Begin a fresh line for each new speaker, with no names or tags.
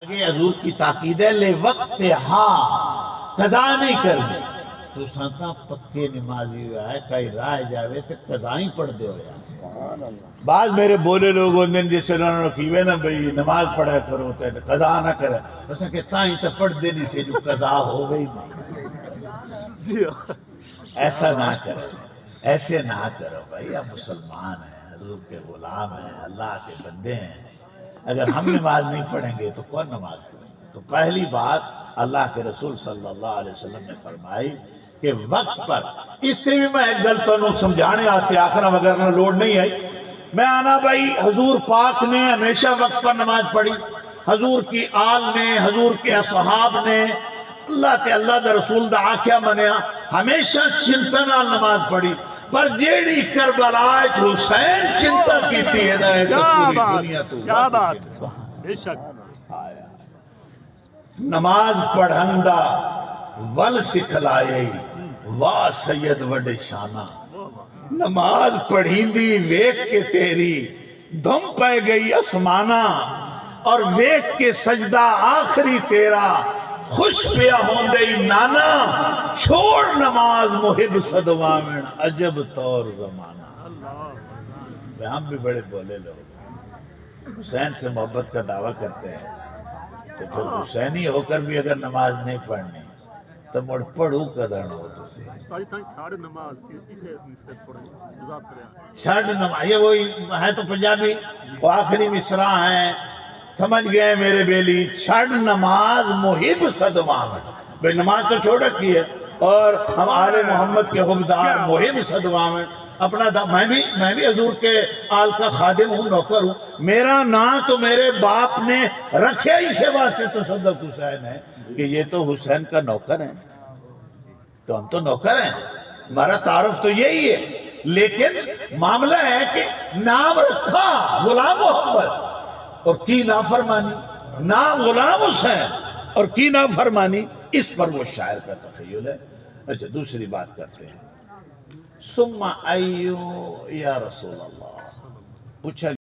کہ حضور کی تاکید ہے لے وقت قضا نہیں کرنی تو سانتا پکے نمازی ہوا ہے کئی رائے جاوے تو قضا ہی پڑھ دے ہو یا بعض میرے بولے لوگ ہوندے جس انہوں نے کیوے نا بھئی نماز پڑھا کرو تے قضا نہ کرے بس کہ تائیں تو پڑھ دے نہیں سے جو قضا ہو گئی نہیں ایسا نہ کرو ایسے نہ کرو بھائی ہم مسلمان ہیں حضور کے غلام ہیں اللہ کے بندے ہیں اگر ہم نماز نہیں پڑھیں گے تو کون نماز پڑھیں گے تو پہلی بات اللہ کے رسول صلی اللہ علیہ وسلم نے فرمائی کہ وقت پر اس سے بھی میں ایک گل تو سمجھانے آستے آخرا وغیرہ لوڑ نہیں آئی میں آنا بھائی حضور پاک نے ہمیشہ وقت پر نماز پڑھی حضور کی آل نے حضور کے اصحاب نے اللہ تے اللہ دا رسول دا آکھیا منیا ہمیشہ چنتا نال نماز پڑھی پر جیڑی کربلا حسین چنتا کی تھی ہدایت پوری دنیا تو
کیا بات بے شک
نماز پڑھندا ول سکھلائے واہ سید وڈے شانہ نماز پڑھیندی ویک کے تیری دھم پہ گئی اسمانہ اور ویک کے سجدہ آخری تیرا خوش پیا ہوندئی نانا چھوڑ نماز محب صدوامن عجب طور زمانہ ہم بھی بڑے بولے لوگ حسین سے محبت کا دعویٰ کرتے ہیں تو پھر حسینی ہو کر بھی اگر نماز نہیں پڑھنی تو مڑ پڑھو قدرن ہو تو سے
چھاڑ نماز اسے پڑھیں وضاحت کریں
چھاڑ نماز یہ وہی ہے تو پنجابی وہ آخری مصرع ہیں سمجھ گئے میرے بیلی چھڑ نماز محب صدوامن بھئی نماز تو چھوڑ رکھی ہے اور ہم آل محمد کے حبدار محب صدوامن اپنا میں بھی حضور کے آل کا خادم ہوں نوکر ہوں میرا نام تو میرے باپ نے رکھے اسے واسطے تصدق حسین ہے کہ یہ تو حسین کا نوکر ہے تو ہم تو نوکر ہیں ہمارا تعارف تو یہی ہے لیکن معاملہ ہے کہ نام رکھا غلام محمد اور کی نافرمانی نام غلام حسین اور کی نافرمانی اس پر وہ شاعر کا تخیل ہے اچھا دوسری بات کرتے ہیں ثم ایو یا رسول اللہ پوچھا